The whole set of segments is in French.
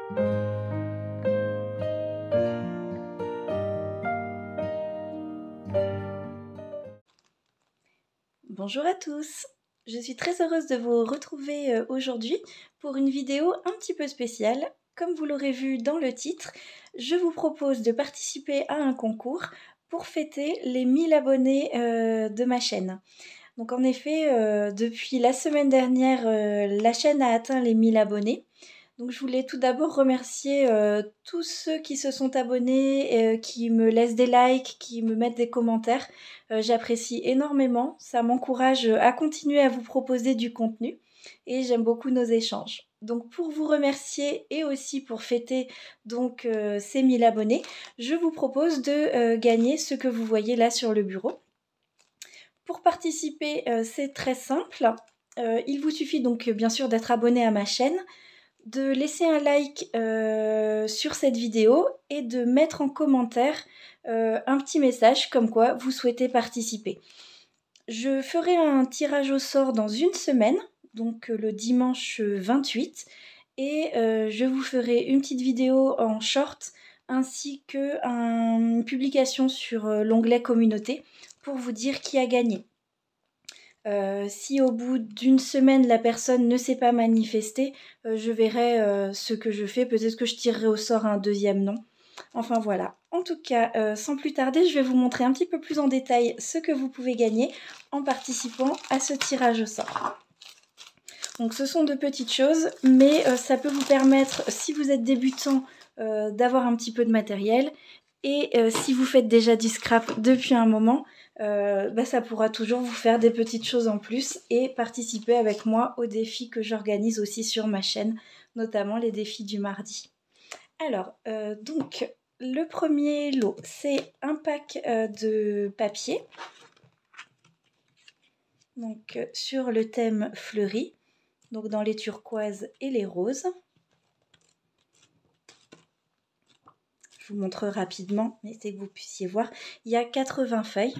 Bonjour à tous! Je suis très heureuse de vous retrouver aujourd'hui pour une vidéo un petit peu spéciale. Comme vous l'aurez vu dans le titre, je vous propose de participer à un concours pour fêter les 1000 abonnés de ma chaîne. Donc en effet, depuis la semaine dernière, la chaîne a atteint les 1000 abonnés. Donc je voulais tout d'abord remercier tous ceux qui se sont abonnés, qui me laissent des likes, qui me mettent des commentaires. J'apprécie énormément, ça m'encourage à continuer à vous proposer du contenu et j'aime beaucoup nos échanges. Donc pour vous remercier et aussi pour fêter donc ces 1000 abonnés, je vous propose de gagner ce que vous voyez là sur le bureau. Pour participer, c'est très simple. Il vous suffit donc bien sûr d'être abonné à ma chaîne, de laisser un like sur cette vidéo et de mettre en commentaire un petit message comme quoi vous souhaitez participer. Je ferai un tirage au sort dans une semaine, donc le dimanche 28, et je vous ferai une petite vidéo en short ainsi qu'une publication sur l'onglet communauté pour vous dire qui a gagné. Si au bout d'une semaine la personne ne s'est pas manifestée, je verrai ce que je fais. Peut-être que je tirerai au sort un deuxième nom. Enfin voilà. En tout cas, sans plus tarder, je vais vous montrer un petit peu plus en détail ce que vous pouvez gagner en participant à ce tirage au sort. Donc ce sont de petites choses, mais ça peut vous permettre, si vous êtes débutant, d'avoir un petit peu de matériel. Et si vous faites déjà du scrap depuis un moment, ça pourra toujours vous faire des petites choses en plus et participer avec moi aux défis que j'organise aussi sur ma chaîne, notamment les défis du mardi. Alors, donc, le premier lot, c'est un pack de papier, donc sur le thème fleuri, donc dans les turquoises et les roses. Je vous montre rapidement, mais c'est que vous puissiez voir. Il y a 80 feuilles.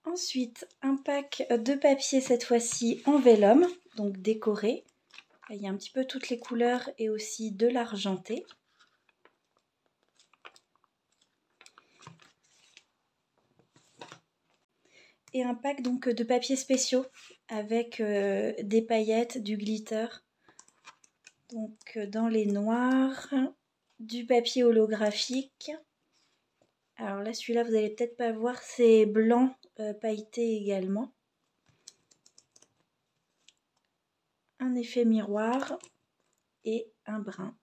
Ensuite, un pack de papier, cette fois-ci en vélum, donc décoré. Il y a un petit peu toutes les couleurs et aussi de l'argenté. Et un pack donc de papiers spéciaux avec des paillettes, du glitter. Donc dans les noirs, du papier holographique. Alors là, celui-là, vous n'allez peut-être pas voir, c'est blanc pailleté également. Un effet miroir et un brun.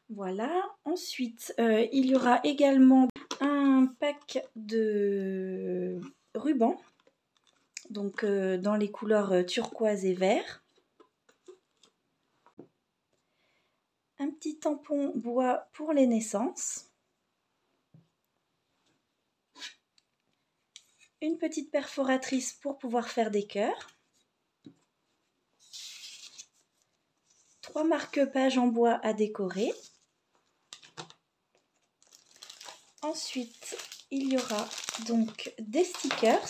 Voilà. Ensuite, il y aura également un pack de rubans, donc dans les couleurs turquoise et vert. Un petit tampon bois pour les naissances. Une petite perforatrice pour pouvoir faire des cœurs. 3 marque-pages en bois à décorer. Ensuite, il y aura donc des stickers,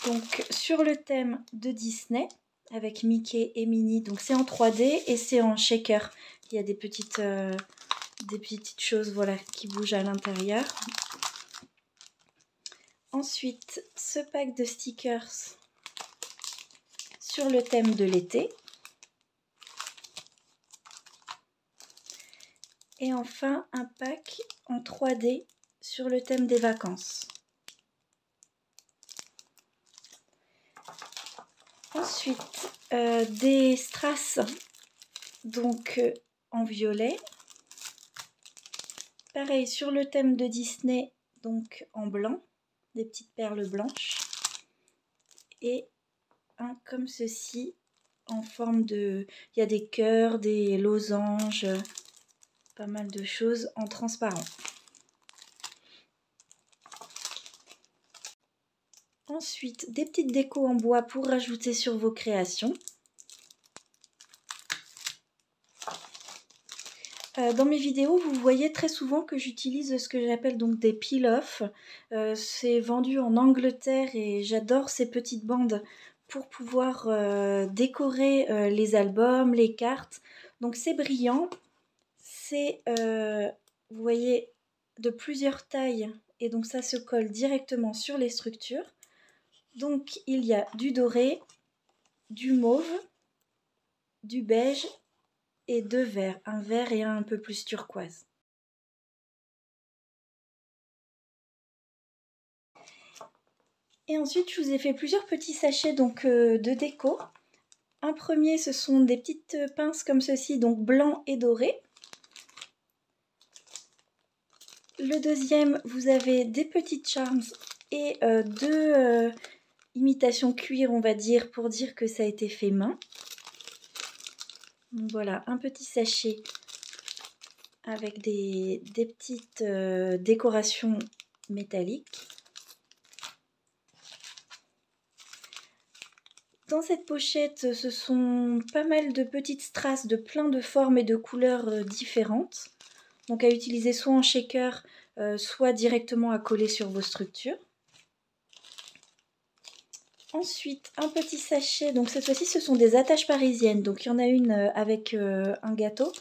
donc sur le thème de Disney avec Mickey et Minnie. Donc c'est en 3D et c'est en shaker. Il y a des petites choses, voilà, qui bougent à l'intérieur. Ensuite, ce pack de stickers sur le thème de l'été. Et enfin, un pack en 3D sur le thème des vacances. Ensuite, des strass donc en violet. Pareil sur le thème de Disney, donc en blanc, des petites perles blanches. Et un comme ceci en forme de... Il y a des cœurs, des losanges, pas mal de choses en transparent. Ensuite, des petites décos en bois pour rajouter sur vos créations. Dans mes vidéos, vous voyez très souvent que j'utilise ce que j'appelle donc des peel-off. C'est vendu en Angleterre et j'adore ces petites bandes pour pouvoir décorer les albums, les cartes. Donc c'est brillant, c'est, vous voyez, de plusieurs tailles et donc ça se colle directement sur les structures. Donc il y a du doré, du mauve, du beige et deux verts, un vert et un peu plus turquoise. Et ensuite je vous ai fait plusieurs petits sachets donc de déco. Un premier, ce sont des petites pinces comme ceci, donc blanc et doré. Le deuxième, vous avez des petites charms et deux imitations cuir, on va dire, pour dire que ça a été fait main. Donc voilà, un petit sachet avec des petites décorations métalliques. Dans cette pochette, ce sont pas mal de petites strass de plein de formes et de couleurs différentes. Donc à utiliser soit en shaker, soit directement à coller sur vos structures. Ensuite, un petit sachet, donc cette fois-ci ce sont des attaches parisiennes. Donc il y en a une avec un gâteau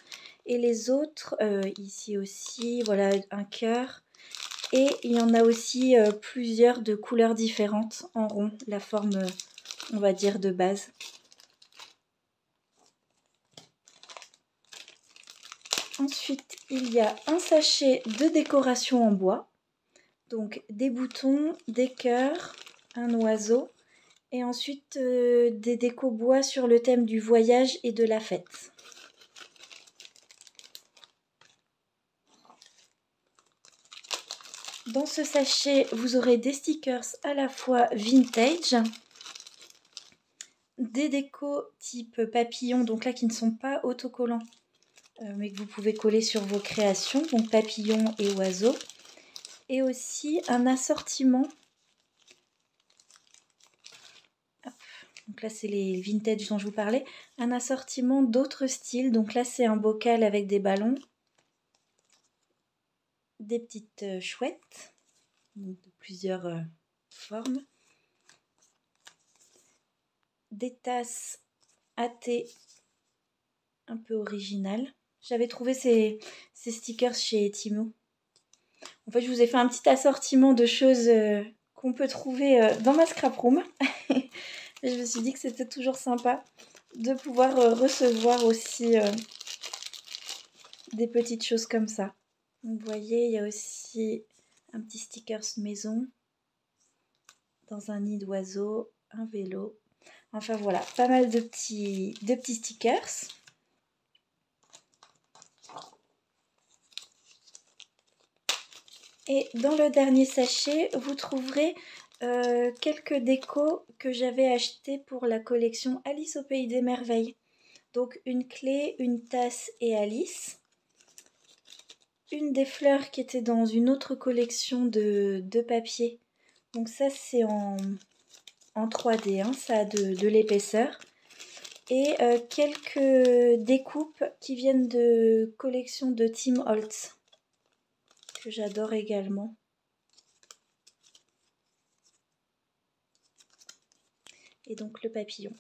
et les autres, ici aussi, voilà, un cœur. Et il y en a aussi plusieurs de couleurs différentes en rond, la forme, on va dire, de base. Ensuite, il y a un sachet de décoration en bois. Donc des boutons, des cœurs, un oiseau. Et ensuite des décos bois sur le thème du voyage et de la fête. Dans ce sachet, vous aurez des stickers à la fois vintage, des décos type papillon, donc là qui ne sont pas autocollants, mais que vous pouvez coller sur vos créations, donc papillon et oiseau. Et aussi un assortiment. Donc là, c'est les vintage dont je vous parlais. Un assortiment d'autres styles. Donc là, c'est un bocal avec des ballons. Des petites chouettes. De plusieurs formes. Des tasses à thé un peu originales. J'avais trouvé ces stickers chez Timo. En fait, je vous ai fait un petit assortiment de choses qu'on peut trouver dans ma scrap room. Et je me suis dit que c'était toujours sympa de pouvoir recevoir aussi des petites choses comme ça. Donc, vous voyez, il y a aussi un petit stickers maison dans un nid d'oiseau, un vélo. Enfin voilà, pas mal de petits stickers. Et dans le dernier sachet, vous trouverez quelques décos que j'avais achetées pour la collection Alice au Pays des Merveilles. Donc une clé, une tasse et Alice. Une des fleurs qui était dans une autre collection de papier. Donc ça c'est en 3D, hein, ça a de l'épaisseur. Et quelques découpes qui viennent de collection de Tim Holtz, que j'adore également. Et donc le papillon.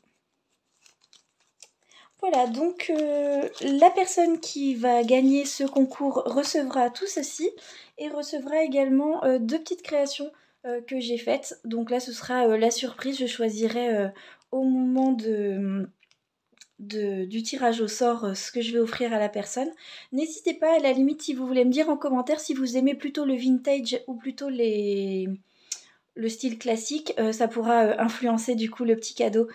Voilà, donc la personne qui va gagner ce concours recevra tout ceci et recevra également deux petites créations que j'ai faites. Donc là, ce sera la surprise. Je choisirai au moment du tirage au sort ce que je vais offrir à la personne. N'hésitez pas, à la limite, si vous voulez me dire en commentaire si vous aimez plutôt le vintage ou plutôt le style classique, ça pourra influencer du coup le petit cadeau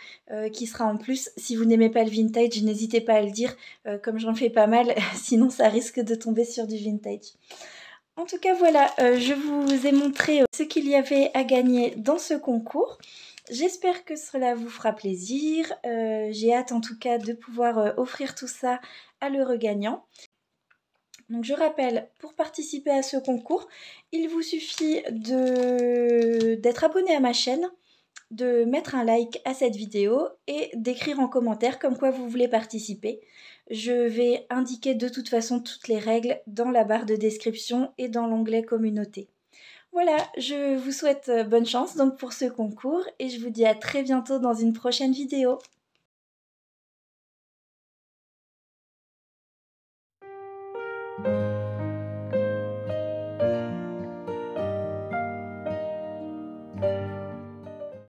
qui sera en plus. Si vous n'aimez pas le vintage, n'hésitez pas à le dire, comme j'en fais pas mal, sinon ça risque de tomber sur du vintage. En tout cas voilà, je vous ai montré ce qu'il y avait à gagner dans ce concours. J'espère que cela vous fera plaisir. J'ai hâte en tout cas de pouvoir offrir tout ça à l'heureux gagnant. Donc je rappelle, pour participer à ce concours, il vous suffit d'être abonné à ma chaîne, de mettre un like à cette vidéo et d'écrire en commentaire comme quoi vous voulez participer. Je vais indiquer de toute façon toutes les règles dans la barre de description et dans l'onglet communauté. Voilà, je vous souhaite bonne chance donc pour ce concours et je vous dis à très bientôt dans une prochaine vidéo.